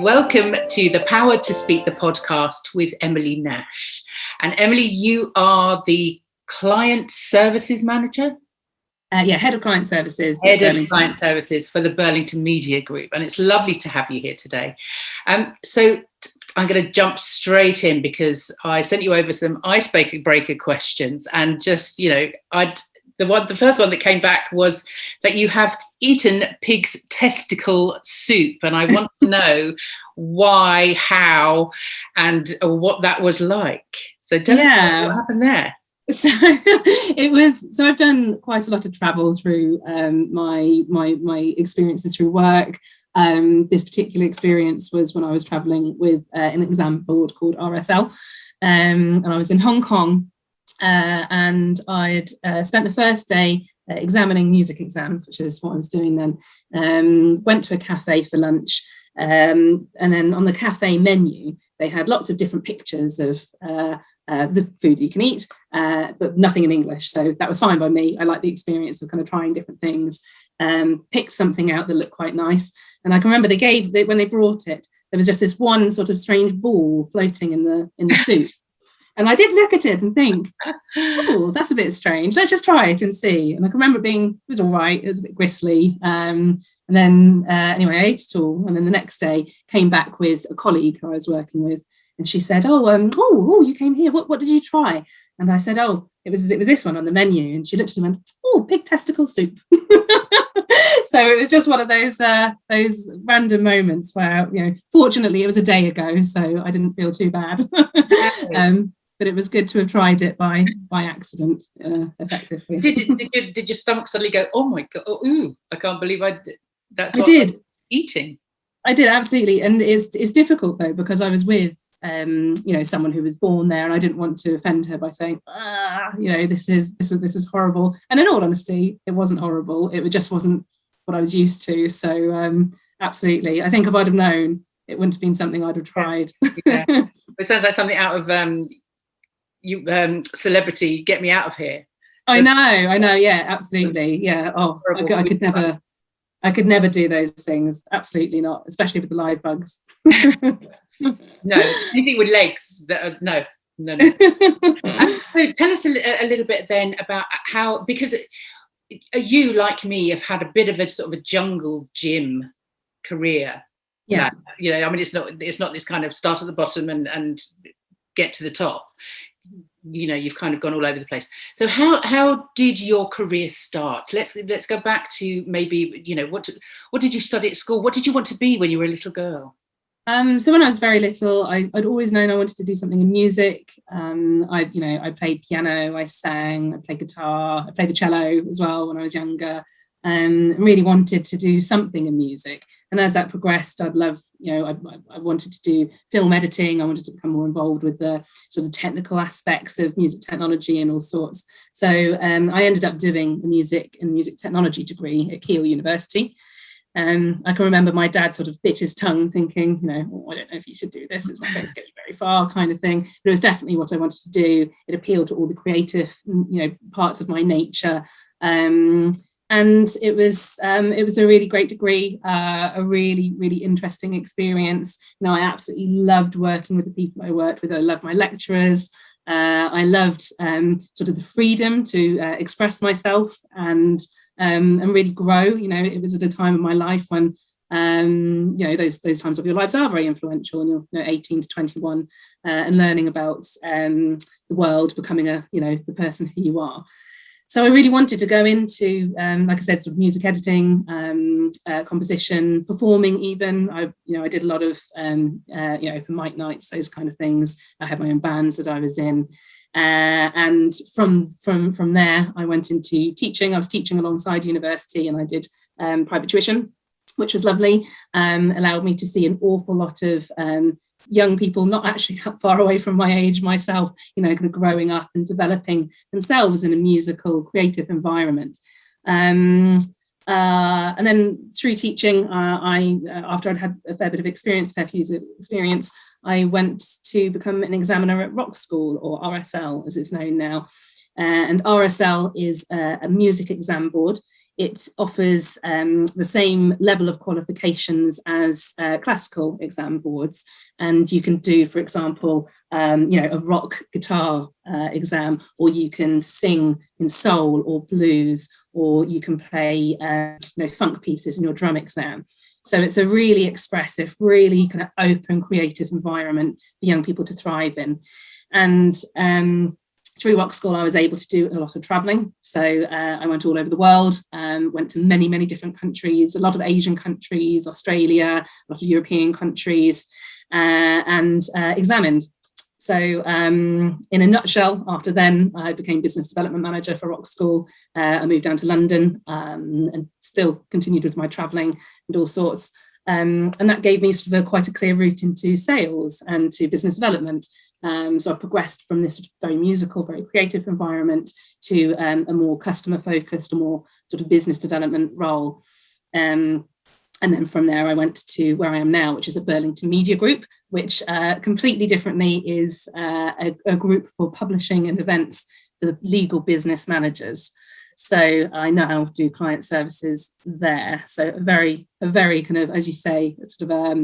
welcome to the Power to Speak the podcast with Emily Nash. And Emily, you are the Client Services Manager? Head of Client Services. Head of Client Services for the Burlington Media Group. And it's lovely to have you here today. So I'm going to jump straight in because I sent you over some icebreaker questions. And just, you know, the first one that came back was that you have eaten pig's testicle soup, and I want to know why, how, and what that was like. So tell us what happened there. So I've done quite a lot of travel through my experiences through work. This particular experience was when I was traveling with an exam board called RSL, and I was in Hong Kong. And I'd spent the first day examining music exams, which is what I was doing then. Went to a cafe for lunch, and then on the cafe menu they had lots of different pictures of the food you can eat, but nothing in English, so that was fine by me. I liked the experience of kind of trying different things. Picked something out that looked quite nice, and I can remember when they brought it, there was just this one sort of strange ball floating in the soup. And I did look at it and think, oh, that's a bit strange. Let's just try it and see. And I can remember it was all right. It was a bit gristly. And then anyway, I ate it all. And then the next day came back with a colleague who I was working with. And she said, oh, you came here. What did you try? And I said, oh, it was this one on the menu. And she literally went, oh, pig testicle soup. So it was just one of those random moments where, you know, fortunately it was a day ago, so I didn't feel too bad. But it was good to have tried it by accident, effectively. Did your stomach suddenly go, oh my God, ooh, I can't believe I did. I did. Eating. I did, absolutely. And it's difficult though, because I was with someone who was born there, and I didn't want to offend her by saying, this is horrible. And in all honesty, it wasn't horrible. It just wasn't what I was used to. So absolutely. I think if I'd have known, it wouldn't have been something I'd have tried. Yeah. It sounds like something out of Celebrity, Get Me Out of Here. I know. Yeah, absolutely. Yeah. Oh, I could never do those things. Absolutely not, especially with the live bugs. No, anything with legs. No. So tell us a little bit then about how, because you, like me, have had a bit of a sort of a jungle gym career. Yeah. You know, I mean, it's not this kind of start at the bottom and get to the top. You know, you've kind of gone all over the place. So how did your career start? Let's go back to maybe, you know, what did you study at school? What did you want to be when you were a little girl? So when I was very little, I'd always known I wanted to do something in music. I played piano, I sang, I played guitar, I played the cello as well when I was younger. Really wanted to do something in music. And as that progressed, I wanted to do film editing. I wanted to become more involved with the sort of technical aspects of music technology and all sorts. So I ended up doing a music and music technology degree at Keele University. I can remember my dad sort of bit his tongue thinking, I don't know if you should do this. It's not going to get you very far, kind of thing. But it was definitely what I wanted to do. It appealed to all the creative, parts of my nature. And it was a really great degree, a really, really interesting experience. I absolutely loved working with the people I worked with. I loved my lecturers. I loved sort of the freedom to express myself and really grow. It was at a time of my life when those times of your lives are very influential, and you're 18 to 21 and learning about the world, becoming the person who you are. So I really wanted to go into, like I said, sort of music editing, composition, performing even. I did a lot of, open mic nights, those kind of things. I had my own bands that I was in. And from there, I went into teaching. I was teaching alongside university, and I did private tuition, which was lovely. Allowed me to see an awful lot of young people, not actually that far away from my age myself, kind of growing up and developing themselves in a musical, creative environment. And then through teaching, after I'd had a fair few years of experience, I went to become an examiner at Rockschool, or RSL as it's known now. And RSL is a music exam board. It offers the same level of qualifications as classical exam boards. And you can do, for example, a rock guitar exam, or you can sing in soul or blues, or you can play funk pieces in your drum exam. So it's a really expressive, really kind of open, creative environment for young people to thrive in. And through Rockschool, I was able to do a lot of traveling. So I went all over the world, went to many, many different countries, a lot of Asian countries, Australia, a lot of European countries, and examined. So in a nutshell, after then, I became business development manager for Rockschool. I moved down to London and still continued with my traveling and all sorts. And that gave me sort of quite a clear route into sales and to business development. So I progressed from this sort of very musical, very creative environment to a more customer focused, a more sort of business development role. And then from there, I went to where I am now, which is at Burlington Media Group, which completely differently is a group for publishing and events for legal business managers. So I now do client services there. So a very kind of, as you say, sort of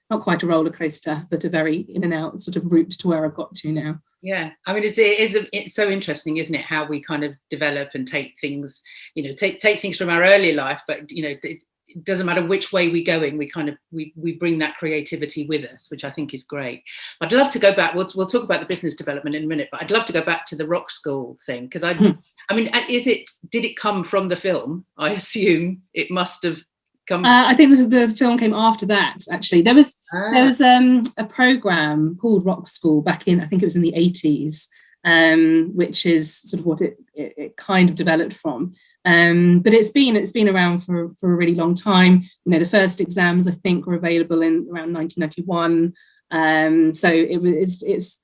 not quite a roller coaster, but a very in and out sort of route to where I've got to now. Yeah, I mean, it's so interesting, isn't it? How we kind of develop and take things, take things from our early life, but it doesn't matter which way we're going. We kind of we bring that creativity with us, which I think is great. I'd love to go back. We'll talk about the business development in a minute, but I'd love to go back to the Rockschool thing because I mean, did it come from the film? I assume it must have come. I think the film came after that. Actually, there was a program called Rockschool back in, I think it was in the 80s, which is sort of what it kind of developed from. But it's been around for a really long time. The first exams I think were available in around 1991. So it's.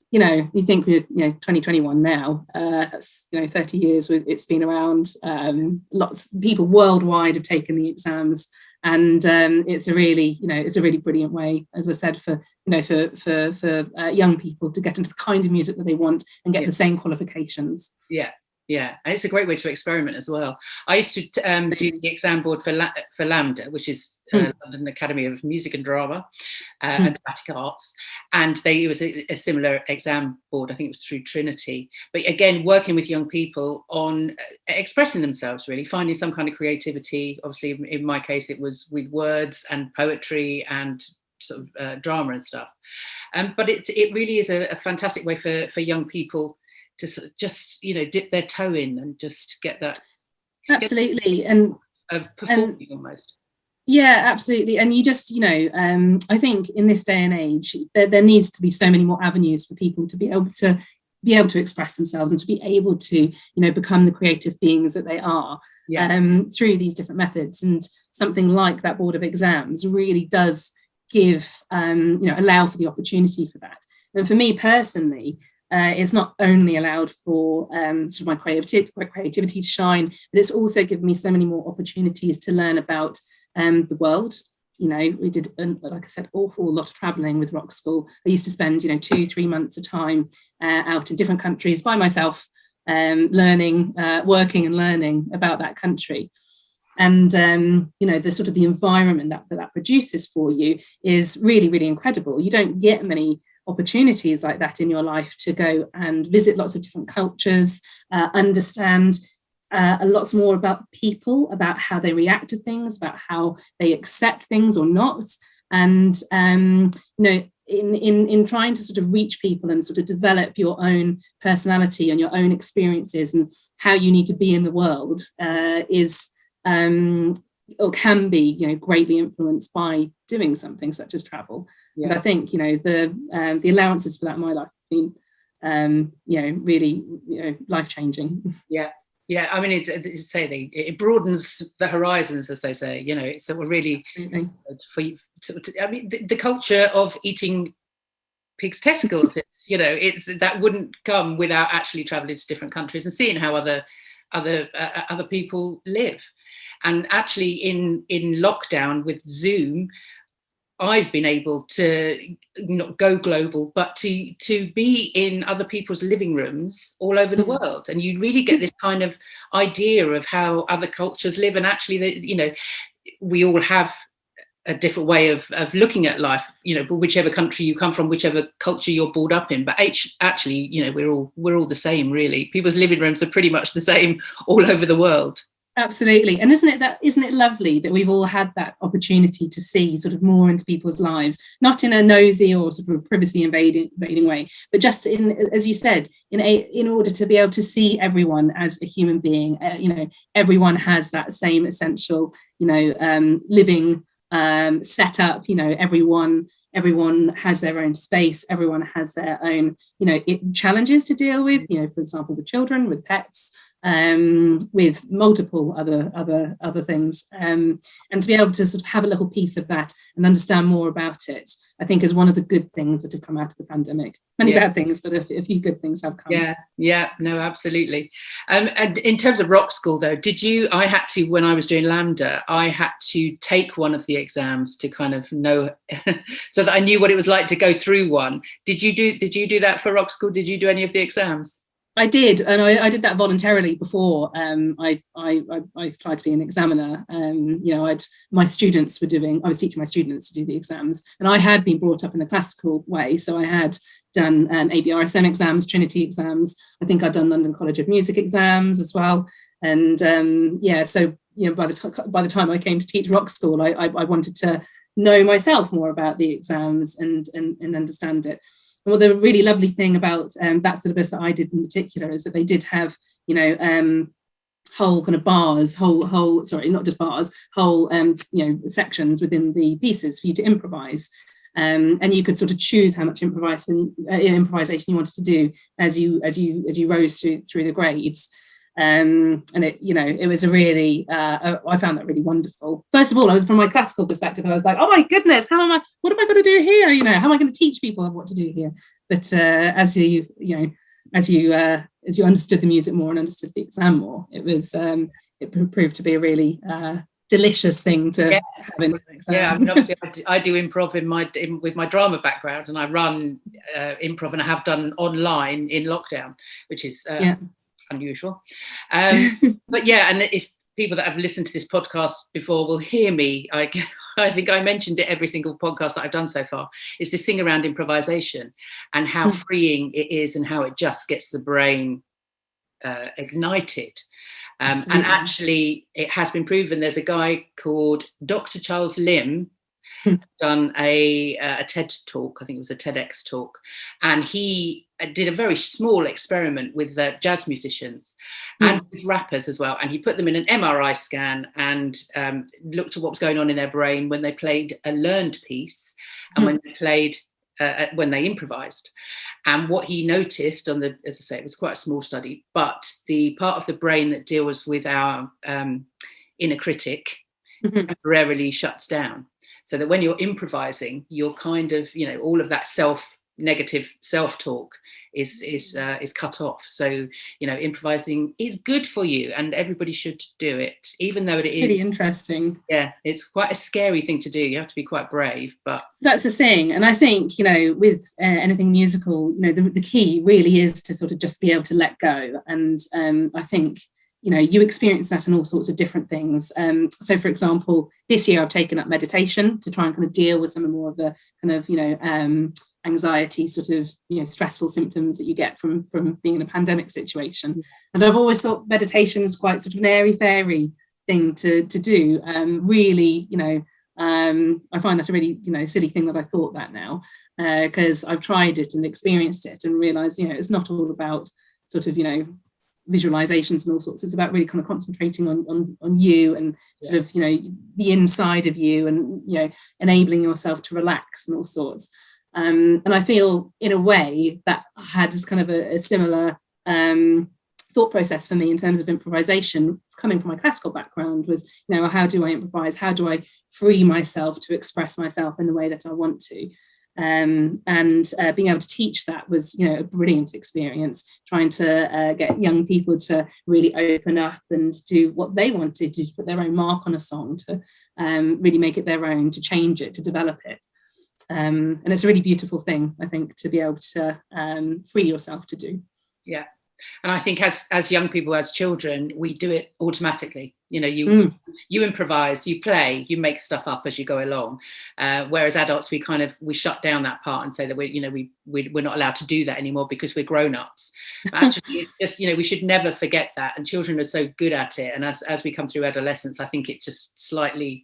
You think we're 2021 now. That's 30 years. It's been around. Lots of people worldwide have taken the exams, and it's a really brilliant way, as I said, for young people to get into the kind of music that they want and get the same qualifications. Yeah, and it's a great way to experiment as well. I used to do the exam board for LAMDA, which is London Academy of Music and Drama and Dramatic Arts, and it was a similar exam board. I think it was through Trinity. But again, working with young people on expressing themselves, really finding some kind of creativity. Obviously, in my case, it was with words and poetry and sort of drama and stuff. But it really is a fantastic way for young people to just dip their toe in and just get that absolutely and of performing almost. Yeah, absolutely. And you just I think in this day and age there needs to be so many more avenues for people to be able to express themselves and to be able to become the creative beings that they are through these different methods. And something like that board of exams really does give allow for the opportunity for that. And for me personally, it's not only allowed for sort of my creativity to shine, but it's also given me so many more opportunities to learn about the world. We did, like I said, awful lot of traveling with Rockschool. I used to spend 2-3 months at a time out in different countries by myself, learning, working and learning about that country. And the sort of the environment that produces for you is really, really incredible. You don't get many opportunities like that in your life to go and visit lots of different cultures, understand lots more about people, about how they react to things, about how they accept things or not. And in trying to sort of reach people and sort of develop your own personality and your own experiences and how you need to be in the world is or can be greatly influeed by doing something such as travel. Yeah. But I think the allowances for that in my life have been really life-changing. Yeah, I mean, it broadens the horizons, as they say. It's really for you. I mean, the culture of eating pig's testicles. It's that wouldn't come without actually traveling to different countries and seeing how other people live. And actually, in lockdown with Zoom, I've been able to not go global, but to be in other people's living rooms all over the world, and you really get this kind of idea of how other cultures live, and actually, we all have a different way of looking at life, whichever country you come from, whichever culture you're brought up in. But actually, we're all the same, really. People's living rooms are pretty much the same all over the world. Absolutely. And isn't it lovely that we've all had that opportunity to see sort of more into people's lives, not in a nosy or sort of a privacy invading way, but just in, as you said, in order to be able to see everyone as a human being. Everyone has that same essential, living set up. Everyone has their own space. Everyone has their own, challenges to deal with. For example, with children, with pets, with multiple other things, and to be able to sort of have a little piece of that and understand more about it, I think is one of the good things that have come out of the pandemic. Many bad things, but a few good things have come. No, absolutely. And in terms of Rockschool, though, I had to, when I was doing Lambda, I had to take one of the exams to kind of know, so that I knew what it was like to go through one. Did you do that for Rockschool? Did you do any of the exams? I did, and I did that voluntarily before I applied to be an examiner. My students were doing. I was teaching my students to do the exams, and I had been brought up in the classical way, so I had done ABRSM exams, Trinity exams. I think I'd done London College of Music exams as well, and so by the time I came to teach Rockschool, I wanted to know myself more about the exams and understand it. Well, the really lovely thing about that syllabus that I did in particular is that they did have, whole kind of bars, whole sections within the pieces for you to improvise. And you could sort of choose how much improvisation you wanted to do as you rose through the grades. And it was a really, I found that really wonderful. First of all, from my classical perspective, I was like, oh my goodness, what have I got to do here? How am I going to teach people what to do here? But as you understood the music more and understood the exam more, it proved to be a really delicious thing to have in the exam. Yeah, I mean, obviously I do improv with my drama background, and I run improv, and I have done online in lockdown, which is unusual. But and if people that have listened to this podcast before will hear me, I think I mentioned it every single podcast that I've done so far, is this thing around improvisation and how freeing it is and how it just gets the brain ignited. And actually it has been proven. There's a guy called Dr. Charles Lim done a TED talk, I think it was a TEDx talk, and he did a very small experiment with jazz musicians and with rappers as well, and he put them in an MRI scan and looked at what was going on in their brain when they played a learned piece and when they improvised. And what he noticed as I say, it was quite a small study, but the part of the brain that deals with our inner critic temporarily shuts down. So that when you're improvising, you're kind of, all of that negative self-talk is cut off. So, improvising is good for you, and everybody should do it, even though it's really interesting. Yeah, it's quite a scary thing to do. You have to be quite brave, but that's the thing. And I think, with anything musical, the key really is to sort of just be able to let go. And I think, you experience that in all sorts of different things. So, for example, this year I've taken up meditation to try and kind of deal with some more of the kind of, anxiety, sort of, stressful symptoms that you get from being in a pandemic situation. And I've always thought meditation is quite sort of an airy-fairy thing to do. Really, I find that a really, silly thing that I thought that now, because I've tried it and experienced it and realised, it's not all about sort of, visualizations and all sorts. It's about really kind of concentrating on you and sort of, the inside of you and, enabling yourself to relax and all sorts. And I feel in a way that had this kind of a similar thought process for me in terms of improvisation, coming from my classical background, was, how do I improvise? How do I free myself to express myself in the way that I want to? And being able to teach that was, a brilliant experience, trying to get young people to really open up and do what they wanted, to put their own mark on a song, to really make it their own, to change it, to develop it. And it's a really beautiful thing, I think, to be able to free yourself to do. Yeah. And I think as young people, as children, we do it automatically. You improvise, you play, you make stuff up as you go along. Whereas adults, we shut down that part and say that we're not allowed to do that anymore because we're grown-ups. But actually, it's just, we should never forget that. And children are so good at it. And as we come through adolescence, I think it just slightly,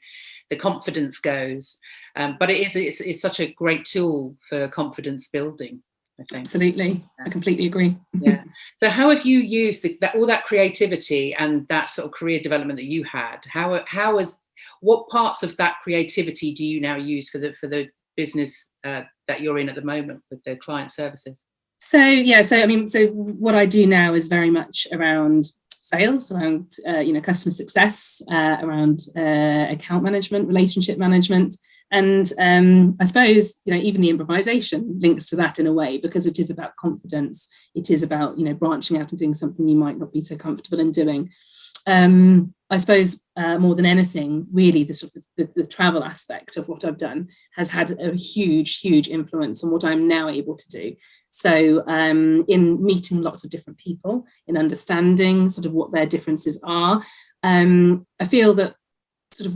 the confidence goes. But it's such a great tool for confidence building, I think. Absolutely. I completely agree. Yeah. So how have you used all that creativity and that sort of career development that you had? What parts of that creativity do you now use for the business that you're in at the moment with the client services? So what I do now is very much around sales, around customer success, around account management, relationship management. And I suppose, even the improvisation links to that in a way, because it is about confidence. It is about, branching out and doing something you might not be so comfortable in doing. I suppose more than anything, really, the travel aspect of what I've done has had a huge, huge influence on what I'm now able to do. So in meeting lots of different people, in understanding sort of what their differences are, I feel that sort of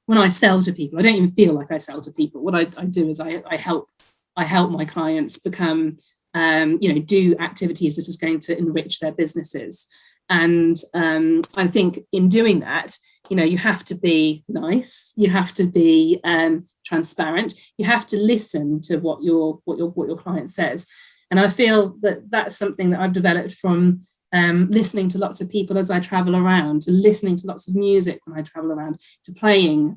when I sell to people, I don't even feel like I sell to people. What I do is I help my clients become, do activities that is going to enrich their businesses. And I think in doing that, you have to be nice, you have to be transparent, you have to listen to what your client says. And I feel that that's something that I've developed from listening to lots of people as I travel around, to listening to lots of music when I travel around, to playing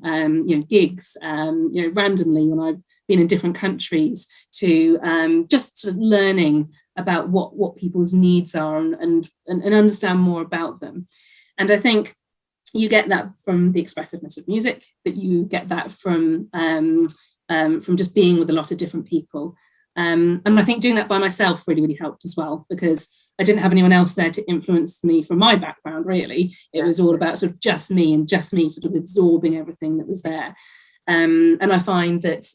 gigs randomly when I've been in different countries, to just sort of learning about what people's needs are and understand more about them. And I think you get that from the expressiveness of music, but you get that from just being with a lot of different people. And I think doing that by myself really, really helped as well, because I didn't have anyone else there to influence me from my background, really. It was all about sort of just me sort of absorbing everything that was there. And I find that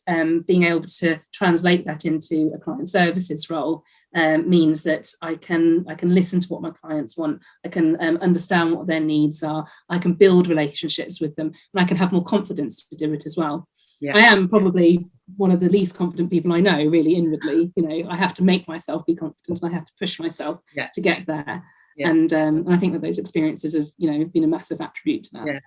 being able to translate that into a client services role means that I can listen to what my clients want. I can understand what their needs are. I can build relationships with them, and I can have more confidence to do it as well. Yeah. I am probably one of the least confident people I know, really, inwardly. I have to make myself be confident, and I have to push myself to get there. Yeah. And I think that those experiences have, been a massive attribute to that. Yeah.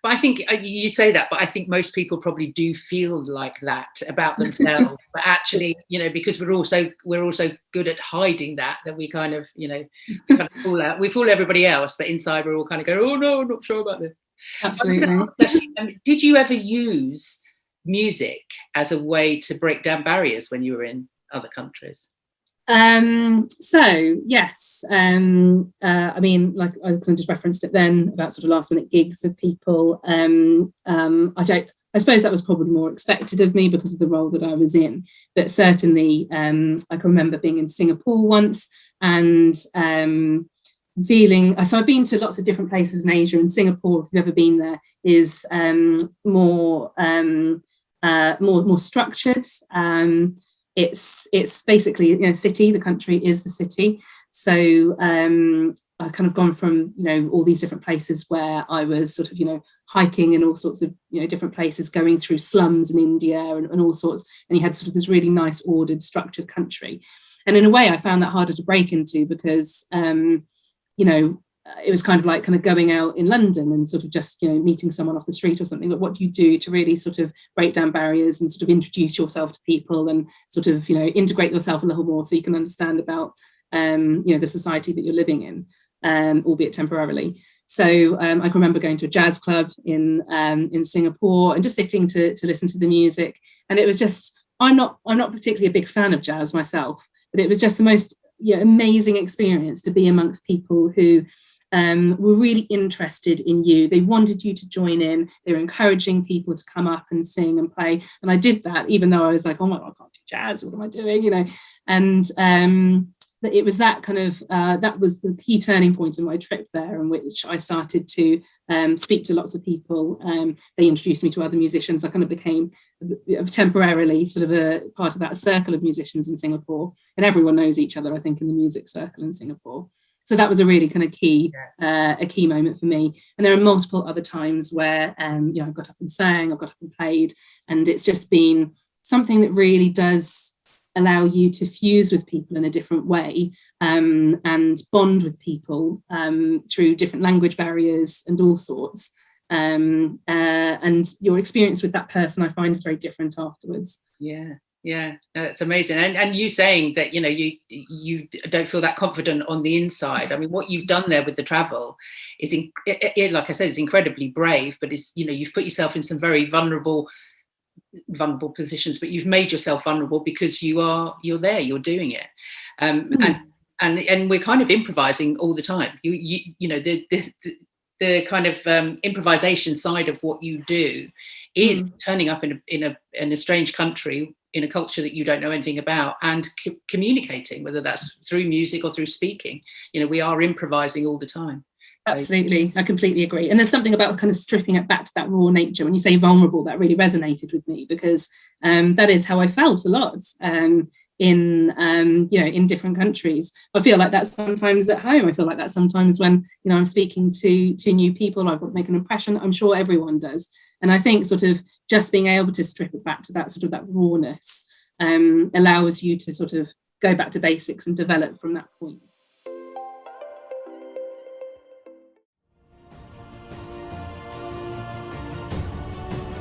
But I think you say that, but I think most people probably do feel like that about themselves. But actually, because we're also good at hiding that we kind of, fall out. We fool everybody else, but inside we're all kind of go, oh no, I'm not sure about this. Absolutely. Did you ever use music as a way to break down barriers when you were in other countries? So yes, I mean, like I kind of just referenced it then about sort of last minute gigs with people. I suppose that was probably more expected of me because of the role that I was in. But certainly, I can remember being in Singapore once and feeling. So I've been to lots of different places in Asia, and Singapore, if you've ever been there, is more structured. It's basically city. The country is the city. So I've kind of gone from all these different places where I was sort of hiking in all sorts of different places, going through slums in India and all sorts, and you had sort of this really nice ordered structured country. And in a way I found that harder to break into because it was kind of going out in London and sort of just meeting someone off the street or something. But what do you do to really sort of break down barriers and sort of introduce yourself to people and sort of integrate yourself a little more so you can understand about the society that you're living in, albeit temporarily. So I can remember going to a jazz club in Singapore and just sitting to listen to the music. And it was just, I'm not particularly a big fan of jazz myself, but it was just the most amazing experience to be amongst people who were really interested in you. They wanted you to join in. They were encouraging people to come up and sing and play. And I did that, even though I was like, oh my God, I can't do jazz. What am I doing? You know, and it was that kind of, that was the key turning point in my trip there, in which I started to speak to lots of people. They introduced me to other musicians. I kind of became temporarily sort of a part of that circle of musicians in Singapore. And everyone knows each other, I think, in the music circle in Singapore. So that was a really kind of key, a key moment for me. And there are multiple other times where, you know, I got up and sang, I got up and played, and it's just been something that really does allow you to fuse with people in a different way, and bond with people through different language barriers and all sorts. And your experience with that person, I find, is very different afterwards. Yeah, it's amazing. And you saying that, you know, you don't feel that confident on the inside. I mean, what you've done there with the travel is, like I said, it's incredibly brave, but it's, you know, you've put yourself in some very vulnerable positions, but you've made yourself vulnerable because you're there, you're doing it. And we're kind of improvising all the time. You know, the kind of improvisation side of what you do is turning up in a strange country, in a culture that you don't know anything about, and communicating, whether that's through music or through speaking. You know, we are improvising all the time. Absolutely, I completely agree. And there's something about kind of stripping it back to that raw nature. When you say vulnerable, that really resonated with me, because that is how I felt a lot in you know, in different countries. I feel like that sometimes at home. I feel like that sometimes when, you know, I'm speaking to new people. I've got to make an impression. I'm sure everyone does. And I think sort of just being able to strip it back to that sort of that rawness allows you to sort of go back to basics and develop from that point.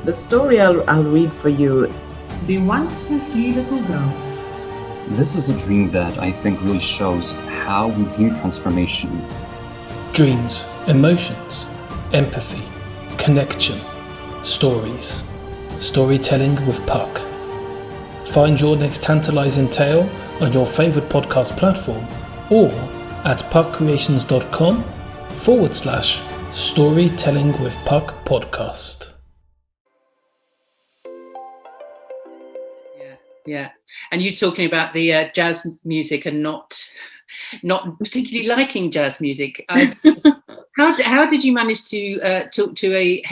The story I'll read for you. There once were 3 little girls. This is a dream that I think really shows how we view transformation. Dreams, emotions, empathy, connection, stories, storytelling with Puck. Find your next tantalizing tale on your favorite podcast platform or at puckcreations.com/storytelling with Puck podcast. Yeah, and you talking about the jazz music and not particularly liking jazz music. How did you manage to talk to a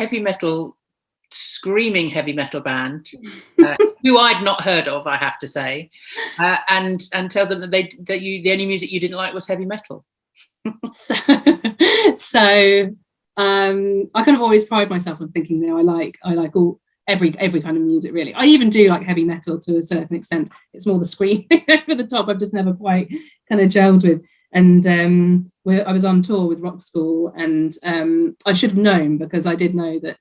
screaming heavy metal band who I'd not heard of, I have to say, and tell them that the only music you didn't like was heavy metal? So I kind of always pride myself on thinking, you know, I like all every kind of music, really. I even do like heavy metal to a certain extent. It's more the screaming over the top I've just never quite kind of gelled with. And I was on tour with Rockschool, and I should have known, because I did know that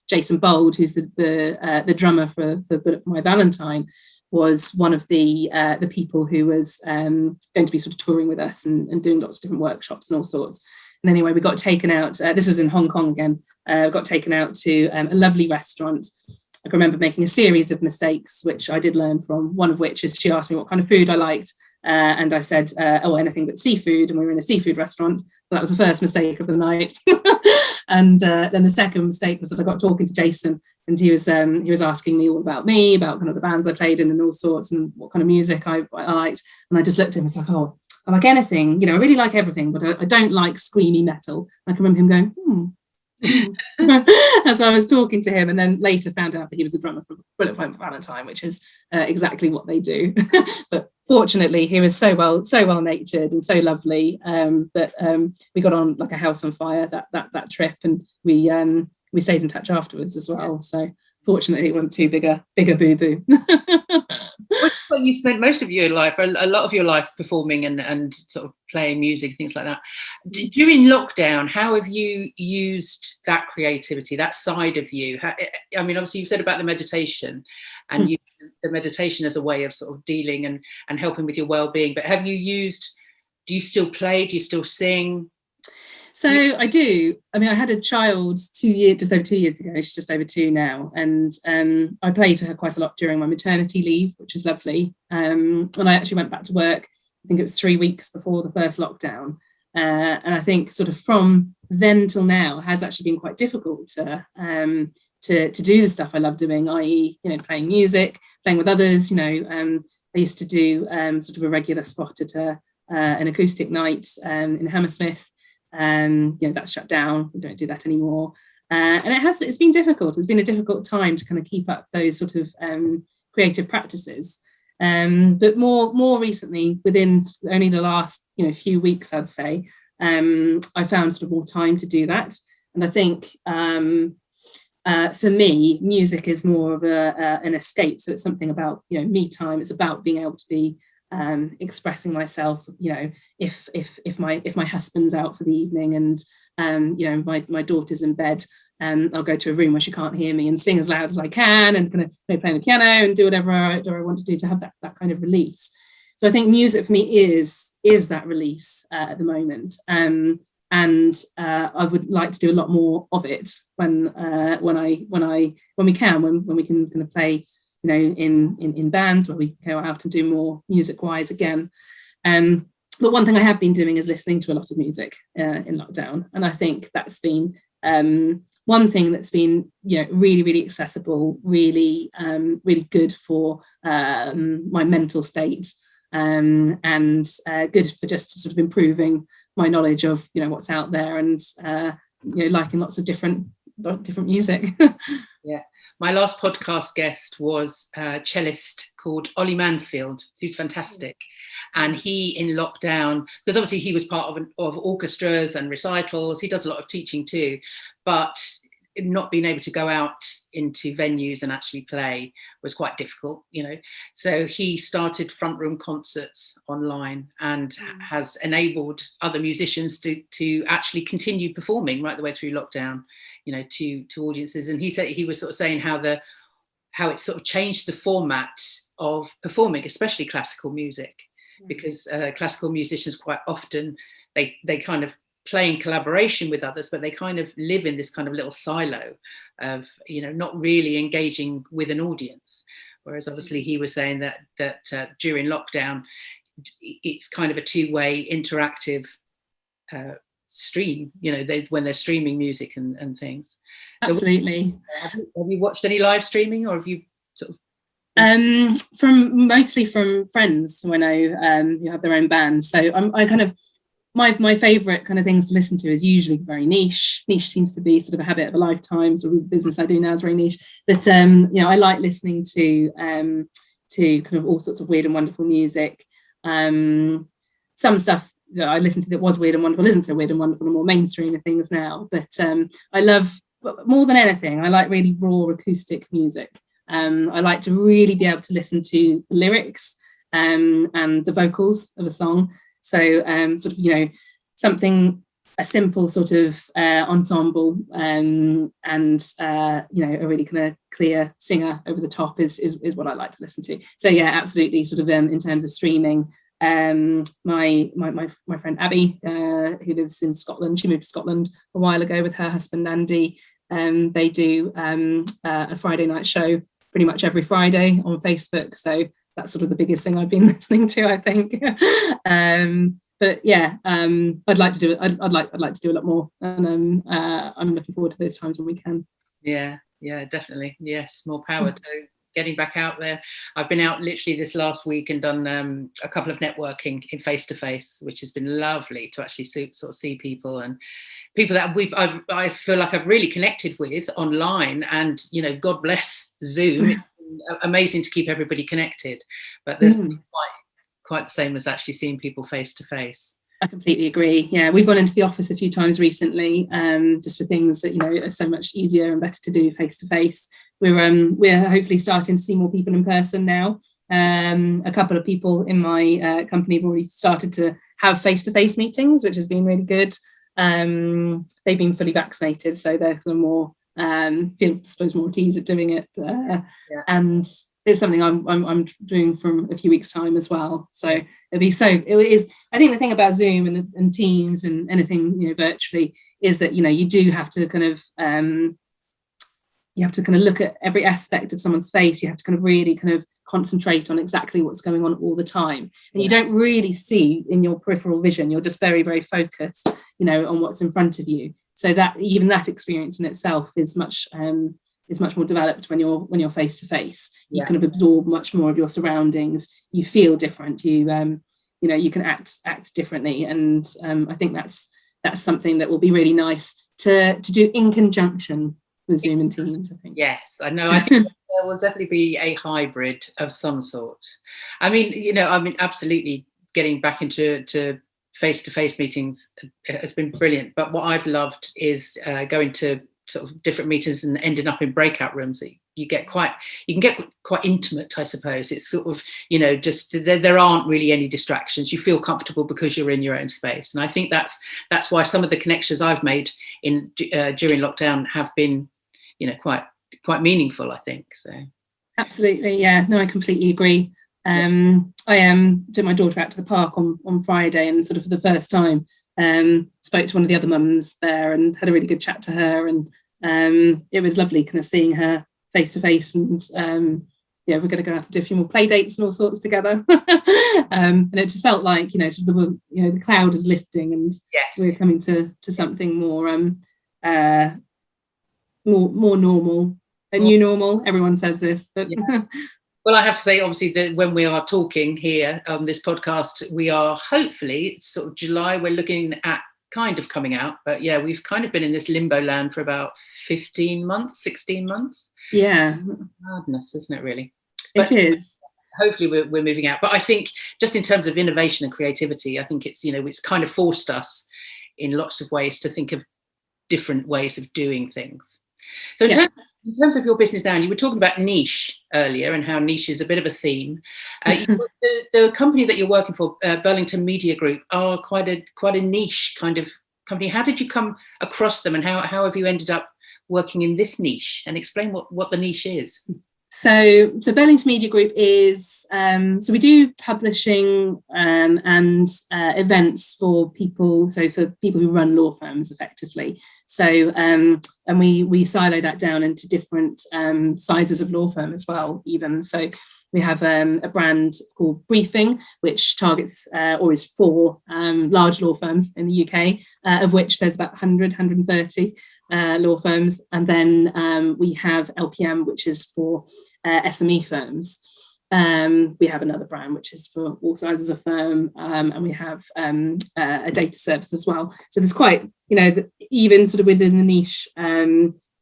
Jason Bold, who's the drummer for Bullet for My Valentine, was one of the people who was going to be sort of touring with us and doing lots of different workshops and all sorts. And anyway, we got taken out. This was in Hong Kong again. Got taken out to a lovely restaurant. I can remember making a series of mistakes, which I did learn from. One of which is she asked me what kind of food I liked, and I said, "Oh, anything but seafood." And we were in a seafood restaurant, so that was the first mistake of the night. And then the second mistake was that I got talking to Jason, and he was asking me all about me, about kind of the bands I played in and all sorts, and what kind of music I liked. And I just looked at him and was like, "Oh, I like anything, you know, I really like everything, but I don't like screamy metal." I can remember him going, as I was talking to him, and then later found out that he was a drummer for Bullet for My Valentine, which is exactly what they do. But fortunately, he was so well natured and so lovely that we got on like a house on fire that trip, and we stayed in touch afterwards as well. So fortunately, it wasn't too big a boo-boo. Well, you spent most of your life, a lot of your life, performing and sort of playing music, things like that. During lockdown, how have you used that creativity, that side of you? I mean, obviously, you said about the meditation, and the meditation as a way of sort of dealing and helping with your well-being. But do you still play? Do you still sing? So I do. I mean, I had a child just over 2 years ago. She's just over 2 now. And I played to her quite a lot during my maternity leave, which was lovely. And I actually went back to work, I think it was 3 weeks before the first lockdown. And I think sort of from then till now has actually been quite difficult to do the stuff I love doing, i.e., playing music, playing with others. I used to do sort of a regular spot at an acoustic night in Hammersmith. That's shut down. We don't do that anymore. And it's been difficult. It's been a difficult time to kind of keep up those sort of creative practices. But more recently, within only the last few weeks, I'd say, I found sort of more time to do that. And I think for me, music is more of an escape. So it's something about me time. It's about being able to be expressing myself. If my husband's out for the evening and my daughter's in bed, I'll go to a room where she can't hear me and sing as loud as I can and kind of play the piano and do whatever I want to do to have that kind of release. So I think music for me is that release at the moment. And I would like to do a lot more of it when we can kind of play, in bands where we go out and do more music wise again. But one thing I have been doing is listening to a lot of music in lockdown, and I think that's been one thing that's been really, really accessible, really really good for my mental state, and good for just sort of improving my knowledge of what's out there, and liking lots of different music. Yeah, my last podcast guest was a cellist called Ollie Mansfield, who's fantastic, and he, in lockdown, because obviously he was part of orchestras and recitals, he does a lot of teaching too, but not being able to go out into venues and actually play was quite difficult, so he started front room concerts online and has enabled other musicians to actually continue performing right the way through lockdown, to audiences. And he said he was sort of saying how it sort of changed the format of performing, especially classical music, because classical musicians quite often they kind of play in collaboration with others, but they kind of live in this kind of little silo of not really engaging with an audience. Whereas obviously he was saying that during lockdown it's kind of a two-way interactive stream, when they're streaming music and things. Absolutely. So have you watched any live streaming, or have you sort of mostly from friends when I who have their own bands? So I kind of my favorite kind of things to listen to is usually very niche. Niche seems to be sort of a habit of a lifetime. So the business I do now is very niche, but I like listening to kind of all sorts of weird and wonderful music. Some stuff that I listened to that was weird and wonderful isn't so weird and wonderful, and more mainstream of things now. But I love, more than anything, I like really raw acoustic music. I like to really be able to listen to the lyrics and the vocals of a song. So sort of, something, a simple sort of ensemble and a really kind of clear singer over the top is what I like to listen to. So yeah, absolutely. Sort of in terms of streaming, my friend Abby, who lives in Scotland, she moved to Scotland a while ago with her husband Andy. They do a Friday night show pretty much every Friday on Facebook. So that's sort of the biggest thing I've been listening to, I think. But yeah, I'd like to do it. I'd like to do a lot more, and I'm looking forward to those times when we can. Yeah, definitely. Yes, more power to getting back out there. I've been out literally this last week and done a couple of networking in face-to-face, which has been lovely to actually sort of see people, and people that I feel like I've really connected with online. And God bless Zoom. It's amazing to keep everybody connected, but there's quite the same as actually seeing people face to face. I completely agree. Yeah, we've gone into the office a few times recently, just for things that are so much easier and better to do face to face. We're hopefully starting to see more people in person now. A couple of people in my company have already started to have face to face meetings, which has been really good. They've been fully vaccinated, so they're more feel, I suppose, more at ease at doing it. And it's something I'm doing from a few weeks' time as well. So it is. I think the thing about Zoom and Teams and anything virtually is that you do have to kind of look at every aspect of someone's face. You have to kind of really kind of concentrate on exactly what's going on all the time, and you don't really see in your peripheral vision. You're just very, very focused, on what's in front of you. So that even that experience in itself is much more developed when you're face to face. You kind of absorb much more of your surroundings. You feel different. You can act differently, and I think that's something that will be really nice to do in conjunction with Zoom and Teams, I think. Yes, I know. I think there will definitely be a hybrid of some sort. I mean, absolutely getting back into face-to-face meetings has been brilliant. But what I've loved is going to sort of different meetings and ending up in breakout rooms. You can get quite intimate, I suppose. It's sort of, just there aren't really any distractions. You feel comfortable because you're in your own space. And I think that's why some of the connections I've made during lockdown have been, quite meaningful, I think. So absolutely, yeah. No, I completely agree. I took my daughter out to the park on Friday, and sort of for the first time spoke to one of the other mums there and had a really good chat to her, and it was lovely kind of seeing her face to face, and we're going to go out to do a few more play dates and all sorts together. And it just felt like sort of the cloud is lifting, and we're coming to something more normal, a new normal. Everyone says this, but well, I have to say, obviously, that when we are talking here on this podcast, we are hopefully sort of July. We're looking at kind of coming out, but we've kind of been in this limbo land for about 16 months. Yeah, madness, isn't it? Really, but it is. Hopefully, we're moving out. But I think just in terms of innovation and creativity, I think it's it's kind of forced us in lots of ways to think of different ways of doing things. So in terms of your business now, and you were talking about niche earlier and how niche is a bit of a theme. The company that you're working for, Burlington Media Group, are quite a niche kind of company. How did you come across them, and how have you ended up working in this niche? And explain what the niche is. So Burlington Media Group is, so we do publishing and events for people who run law firms effectively. So, and we silo that down into different sizes of law firm as well, even. So we have a brand called Briefing, which targets or is for large law firms in the UK, of which there's about 130 law firms. And then we have LPM, which is for SME firms. We have another brand which is for all sizes of firm, and we have a data service as well. So there's quite, even sort of within the niche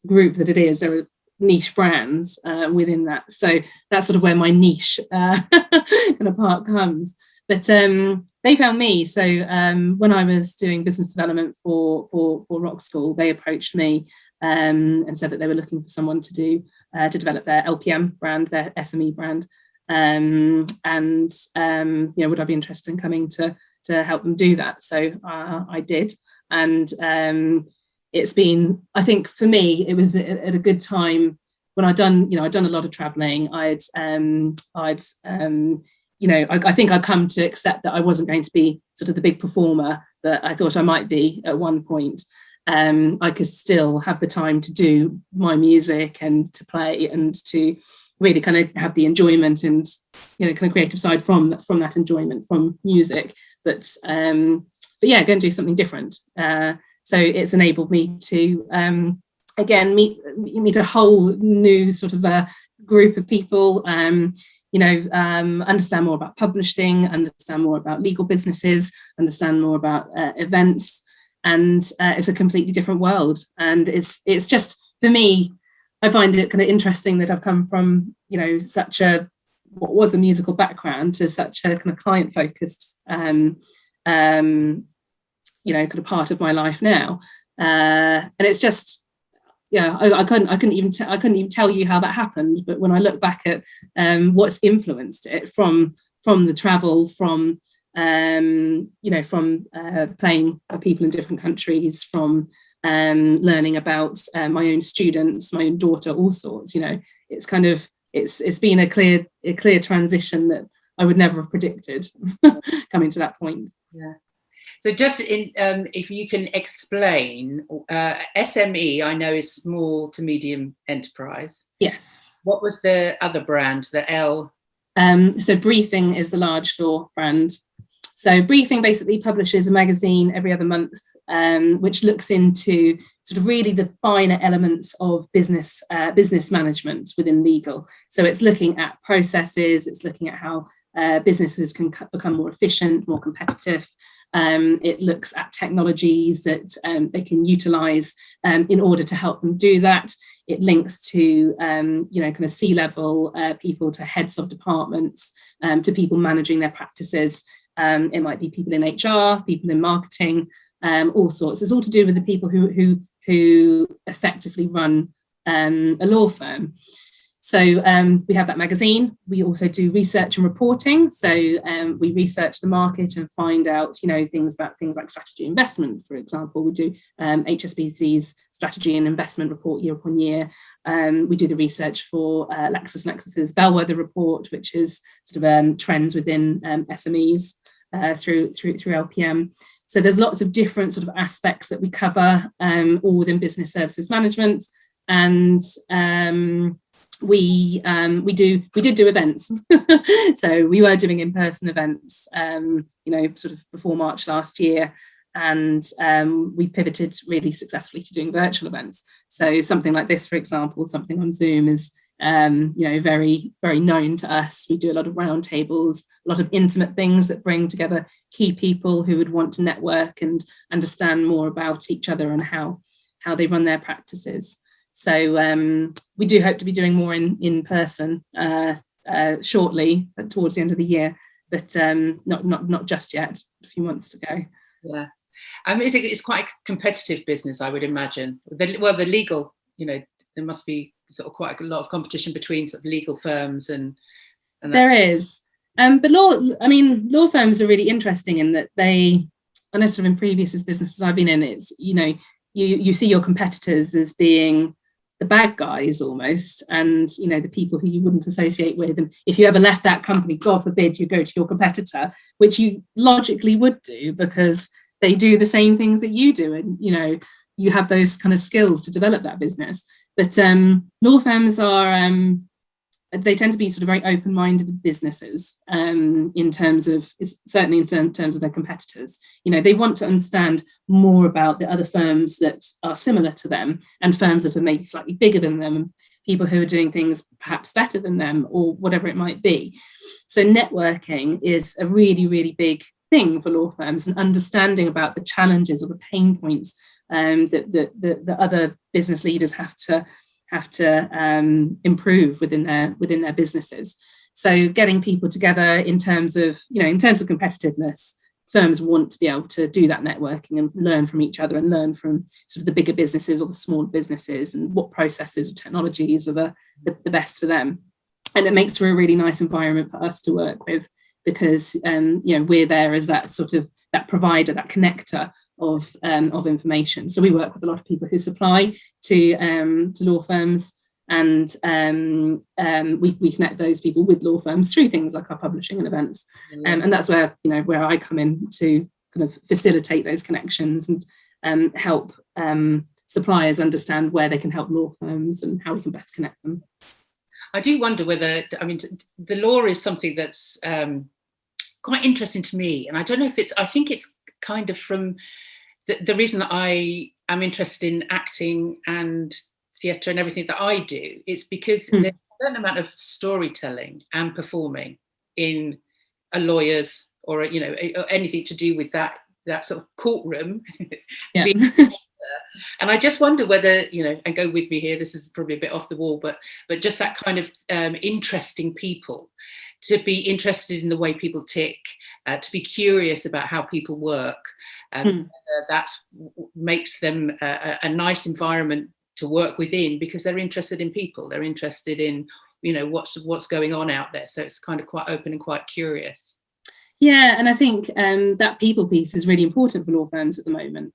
group that it is, there are niche brands within that. So that's sort of where my niche kind of part comes. But they found me. So when I was doing business development for Rockschool, they approached me and said that they were looking for someone to develop their LPM brand, their SME brand. Would I be interested in coming to help them do that? So I did. And it's been, I think for me, it was at a good time when I'd done a lot of traveling. I think I come to accept that I wasn't going to be sort of the big performer that I thought I might be at one point. I could still have the time to do my music and to play and to really kind of have the enjoyment and kind of creative side from that enjoyment from music. But go and do something different. So it's enabled me to again meet a whole new sort of group of people. Understand more about publishing, understand more about legal businesses, understand more about events, and it's a completely different world. And it's just, for me, I find it kind of interesting that I've come from such a what was a musical background to such a kind of client focused kind of part of my life now, and it's just. I couldn't even tell you how that happened. But when I look back at what's influenced it, from the travel, from playing for people in different countries, from learning about my own students, my own daughter, all sorts. It's kind of it's been a clear transition that I would never have predicted coming to that point. Yeah. So just if you can explain, SME, I know is small to medium enterprise. Yes. What was the other brand, the L? So Briefing is the large law brand. So Briefing basically publishes a magazine every other month, which looks into sort of really the finer elements of business management within legal. So it's looking at processes, it's looking at how businesses can become more efficient, more competitive. It looks at technologies that they can utilize in order to help them do that. It links to, kind of C-level people, to heads of departments, to people managing their practices. It might be people in HR, people in marketing, all sorts. It's all to do with the people who effectively run a law firm. So we have that magazine. We also do research and reporting. So we research the market and find out, things like strategy investment, for example. We do HSBC's strategy and investment report year upon year. We do the research for LexisNexis's Bellwether report, which is sort of trends within SMEs through LPM. So there's lots of different sort of aspects that we cover, all within business services management. And we did do events. So we were doing in-person events, sort of before March last year, and we pivoted really successfully to doing virtual events. So something like this, for example, something on Zoom is very, very known to us. We do a lot of roundtables, a lot of intimate things that bring together key people who would want to network and understand more about each other and how they run their practices. So we do hope to be doing more in person shortly, towards the end of the year, but not just yet. A few months to go. Yeah, it's quite a competitive business, I would imagine. The legal, there must be sort of quite a lot of competition between sort of legal firms and there is. But law firms are really interesting in that I know sort of in previous businesses I've been in, it's you see your competitors as being the bad guys almost, and the people who you wouldn't associate with. And if you ever left that company, God forbid, you go to your competitor, which you logically would do because they do the same things that you do, and you have those kind of skills to develop that business. But law firms are they tend to be sort of very open-minded businesses in terms of their competitors. They want to understand more about the other firms that are similar to them and firms that are maybe slightly bigger than them, people who are doing things perhaps better than them or whatever it might be. So networking is a really, really big thing for law firms, and understanding about the challenges or the pain points that the other business leaders have to improve within their businesses. So getting people together in terms of competitiveness, firms want to be able to do that networking and learn from each other and learn from sort of the bigger businesses or the smaller businesses and what processes or technologies are the best for them. And it makes for a really nice environment for us to work with, because we're there as that sort of that provider, that connector of information. So we work with a lot of people who supply to law firms, and we connect those people with law firms through things like our publishing and events. And that's where I come in to kind of facilitate those connections and help suppliers understand where they can help law firms and how we can best connect them. I do wonder whether, the law is something that's quite interesting to me, and I don't know if I think it's kind of from the reason that I am interested in acting and theatre and everything that I do. It's because there's a certain amount of storytelling and performing in a lawyer's or anything to do with that sort of courtroom. Yeah. And I just wonder whether, and go with me here, this is probably a bit off the wall, but just that kind of interesting people, to be interested in the way people tick, to be curious about how people work. That makes them a nice environment to work within, because they're interested in people. They're interested in, what's going on out there. So it's kind of quite open and quite curious. Yeah, and I think that people piece is really important for law firms at the moment.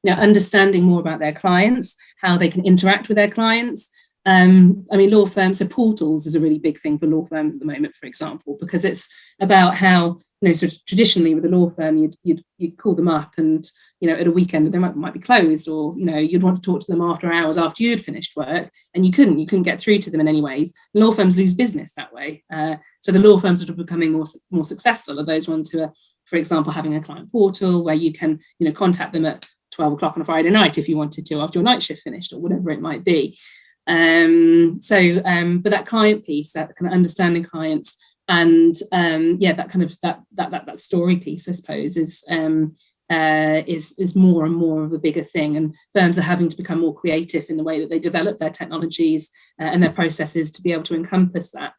Understanding more about their clients, how they can interact with their clients, I mean, law firms, so portals is a really big thing for law firms at the moment, for example, because it's about how, sort of traditionally with a law firm, you'd call them up and, at a weekend they might be closed, or, you'd want to talk to them after hours after you'd finished work, and you couldn't get through to them in any ways. Law firms lose business that way. So the law firms that are becoming more successful are those ones who are, for example, having a client portal where you can, contact them at 12 o'clock on a Friday night if you wanted to, after your night shift finished, or whatever it might be. But that client piece, that kind of understanding clients, and that kind of that story piece, I suppose, is more and more of a bigger thing, and firms are having to become more creative in the way that they develop their technologies and their processes to be able to encompass that.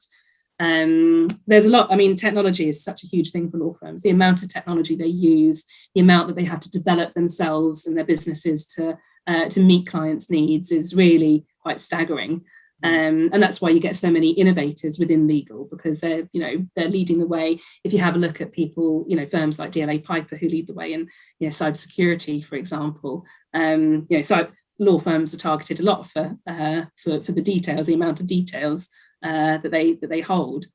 There's a lot. I mean, technology is such a huge thing for law firms. The amount of technology they use, the amount that they have to develop themselves and their businesses to meet clients' needs is really quite staggering. And that's why you get so many innovators within legal, because they're leading the way. If you have a look at people, firms like DLA Piper, who lead the way in, cybersecurity, for example. So law firms are targeted a lot for the details, the amount of details that they hold.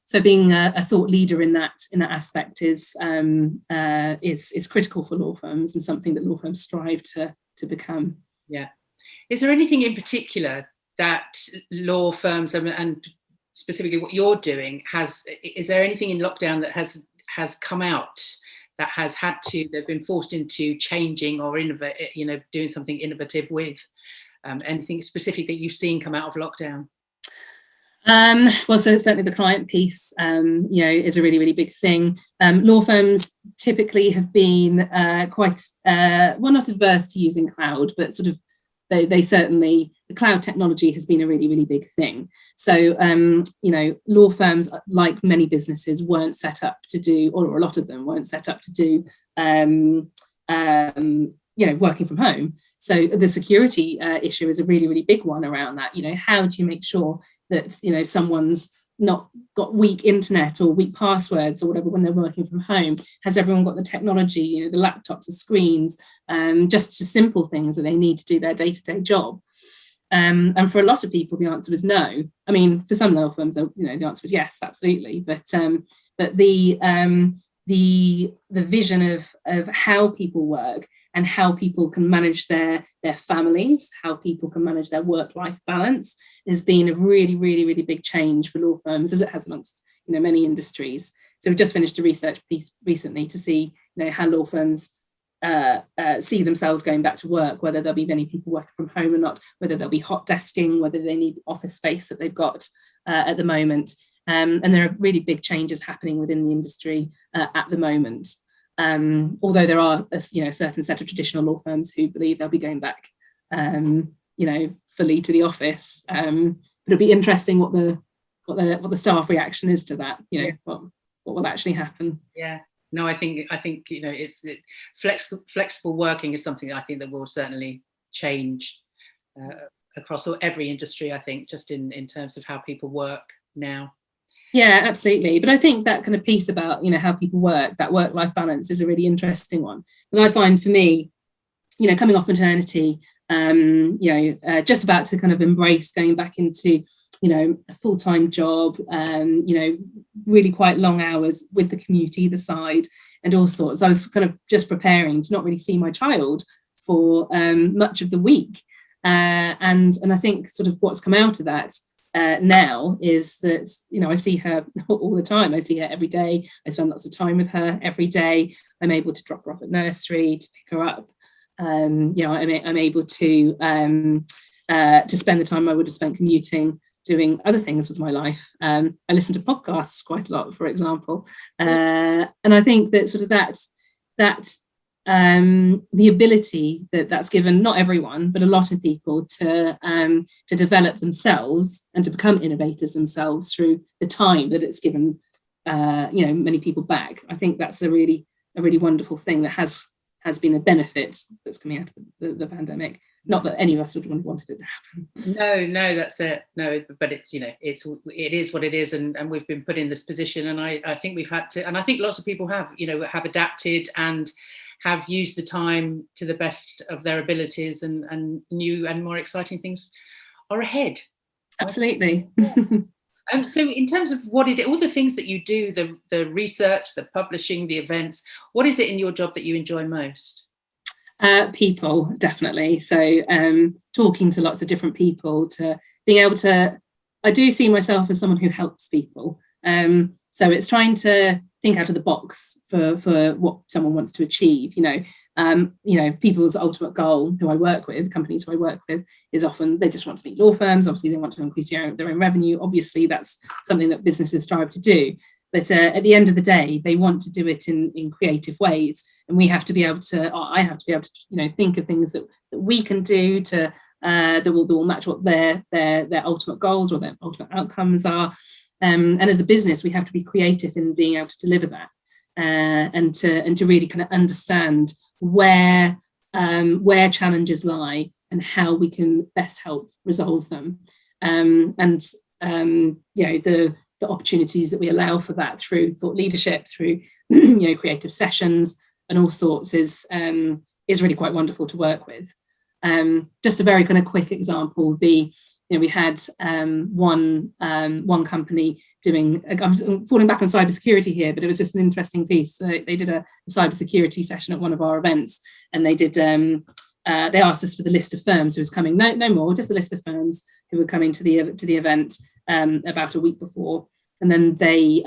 So being a thought leader in that aspect is critical for law firms, and something that law firms strive to become. Yeah. Is there anything in particular that law firms, and specifically what you're doing, is there anything in lockdown that has come out that they've been forced into changing or innovate, doing something innovative with? Anything specific that you've seen come out of lockdown? Well, so certainly the client piece, is a really, really big thing. Law firms typically have been quite, not adverse to using cloud, but sort of they certainly, the cloud technology has been a really, really big thing. So, law firms, like many businesses, weren't set up to do, or a lot of them weren't set up to do, working from home. So the security issue is a really, really big one around that. How do you make sure that, someone's not got weak internet or weak passwords or whatever when they're working from home? Has everyone got the technology, the laptops, the screens, just simple things that they need to do their day-to-day job? And for a lot of people, the answer was no. I mean, for some law firms, the answer was yes, absolutely. But the vision of how people work and how people can manage their families, how people can manage their work-life balance, has been a really, really, really big change for law firms, as it has amongst many industries. So we've just finished a research piece recently to see how law firms see themselves going back to work, whether there'll be many people working from home or not, whether there'll be hot desking, whether they need office space that they've got at the moment. And there are really big changes happening within the industry at the moment. Although there are a certain set of traditional law firms who believe they'll be going back, fully to the office. But it'll be interesting what the staff reaction is to that. What will actually happen. Yeah. No, I think flexible working is something I think that will certainly change across every industry. I think just in terms of how people work now. Yeah, absolutely. But I think that kind of piece about, how people work, that work-life balance, is a really interesting one. And I find for me, coming off maternity, just about to kind of embrace going back into, a full-time job, really quite long hours with the commute either side and all sorts. I was kind of just preparing to not really see my child for much of the week. And I think sort of what's come out of that now is that I see her all the time. I see her every day. I spend lots of time with her every day. I'm able to drop her off at nursery, to pick her up. I'm able to spend the time I would have spent commuting doing other things with my life. I listen to podcasts quite a lot, for example, and I think that sort of that the ability that's given not everyone but a lot of people to develop themselves and to become innovators themselves through the time that it's given many people back. I think that's a really wonderful thing that has been a benefit that's coming out of the pandemic. Not that any of us would have wanted it to happen. No, that's it. No, but it's it is what it is, and we've been put in this position, and I think we've had to, and I think lots of people have adapted and have used the time to the best of their abilities and new and more exciting things are ahead. Absolutely. So in terms of all the things that you do, the research, the publishing, the events, what is it in your job that you enjoy most? People, definitely. So talking to lots of different people, to being able to, I do see myself as someone who helps people. So it's trying to think out of the box for what someone wants to achieve. People's ultimate goal, who I work with, companies who I work with, is often they just want to meet law firms. Obviously, they want to increase their own revenue. Obviously, that's something that businesses strive to do. But at the end of the day, they want to do it in creative ways, and I have to be able to, think of things that we can do to that will match what their ultimate goals or their ultimate outcomes are. And as a business, we have to be creative in being able to deliver that, and to really kind of understand where challenges lie and how we can best help resolve them. The opportunities that we allow for that through thought leadership, through creative sessions and all sorts is really quite wonderful to work with. Just a very kind of quick example would be, we had one company doing, I'm falling back on cybersecurity here, but it was just an interesting piece. So they did a cybersecurity session at one of our events, and they did. They asked us for the list of firms who was coming. No more, just a list of firms who were coming to the event about a week before. And then they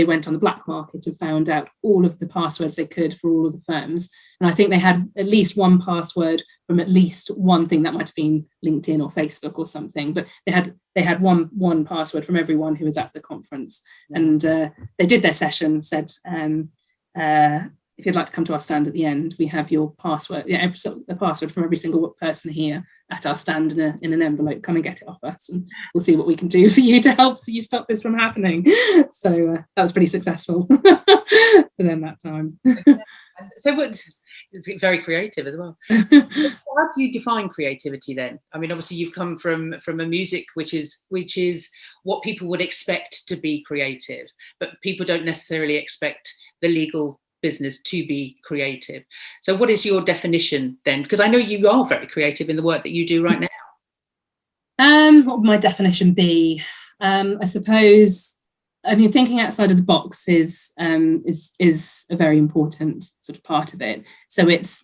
went on the black market and found out all of the passwords they could for all of the firms. And I think they had at least one password from at least one thing that might have been LinkedIn or Facebook or something. But they had one password from everyone who was at the conference. And they did their session, said, if you'd like to come to our stand at the end, we have your password, a password from every single person here at our stand in an envelope. Come and get it off us, and we'll see what we can do for you to help so you stop this from happening. So that was pretty successful for them that time. So it's very creative as well. How do you define creativity then? I mean, obviously you've come from a music which is what people would expect to be creative, but people don't necessarily expect the legal business to be creative. So what is your definition then? Because I know you are very creative in the work that you do right now. What would my definition be? I suppose, thinking outside of the box is a very important sort of part of it. So it's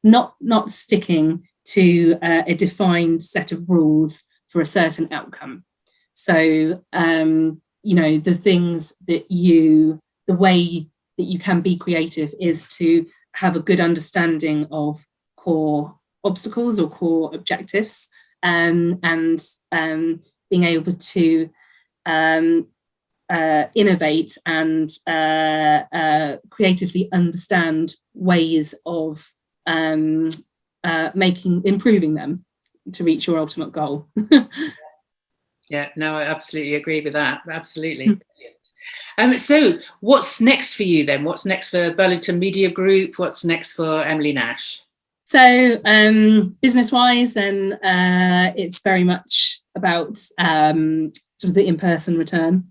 not sticking to a defined set of rules for a certain outcome. So the things that the way that you can be creative is to have a good understanding of core obstacles or core objectives, and being able to innovate and creatively understand ways of improving them to reach your ultimate goal. Yeah, no, I absolutely agree with that. Absolutely. So what's next for you then? What's next for Burlington Media Group? What's next for Emily Nash? So business-wise, then it's very much about sort of the in-person return.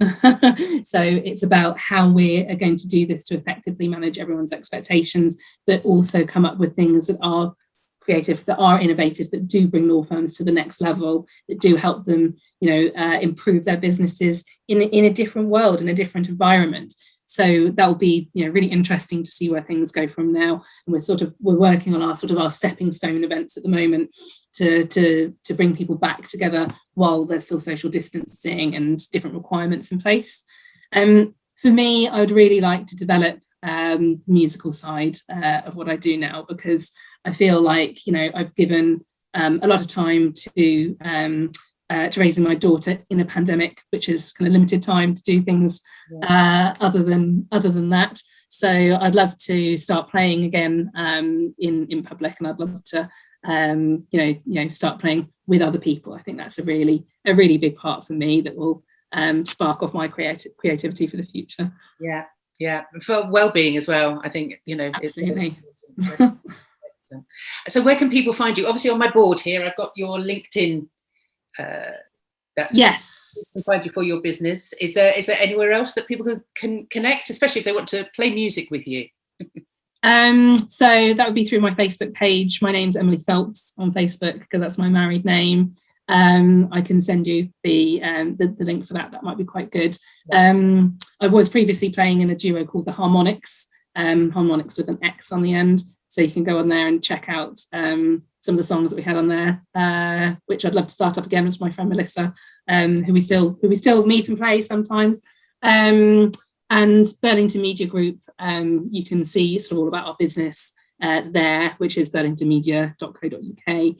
So it's about how we are going to do this to effectively manage everyone's expectations, but also come up with things that are creative, that are innovative, that do bring law firms to the next level, that do help them, improve their businesses in a different world, in a different environment. So that will be, really interesting to see where things go from now. And we're working on our stepping stone events at the moment to bring people back together while there's still social distancing and different requirements in place. For me, I would really like to develop the musical side of what I do now, because I feel like I've given a lot of time to raising my daughter in a pandemic, which is kind of limited time to do things other than that. So I'd love to start playing again in public, and I'd love to start playing with other people. I think that's a really big part for me that will spark off my creativity for the future. Yeah, for well-being as well. I think absolutely. So where can people find you? Obviously on my board here I've got your LinkedIn. Yes, can find you for your business. Is there anywhere else that people can connect, especially if they want to play music with you? So that would be through my Facebook page. My name's Emily Phelps on Facebook, because that's my married name. I can send you the link for that. That might be quite good. I was previously playing in a duo called the Harmonics, Harmonics with an X on the end. So you can go on there and check out some of the songs that we had on there, which I'd love to start up again with my friend Melissa, who we still meet and play sometimes. And Burlington Media Group, you can see sort of all about our business there, which is burlingtonmedia.co.uk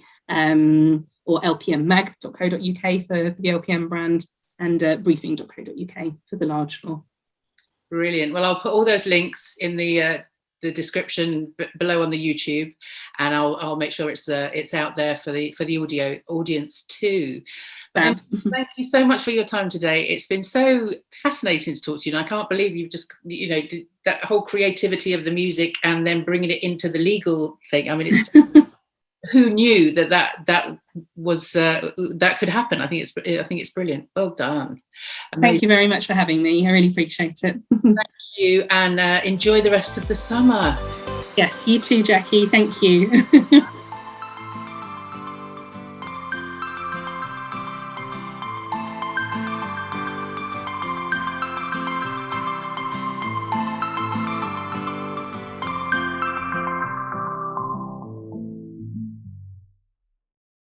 or lpmmag.co.uk for the LPM brand, and briefing.co.uk for the large law. Brilliant. Well, I'll put all those links in the description below on the YouTube, and I'll make sure it's out there for the audio audience too. But thank you so much for your time today. It's been so fascinating to talk to you, and I can't believe you've just did that whole creativity of the music and then bringing it into the legal thing. I mean, it's who knew that was that could happen? I think it's brilliant. Well done. Amazing. Thank you very much for having me. I really appreciate it. Thank you, and enjoy the rest of the summer. Yes, you too, Jackie. Thank you.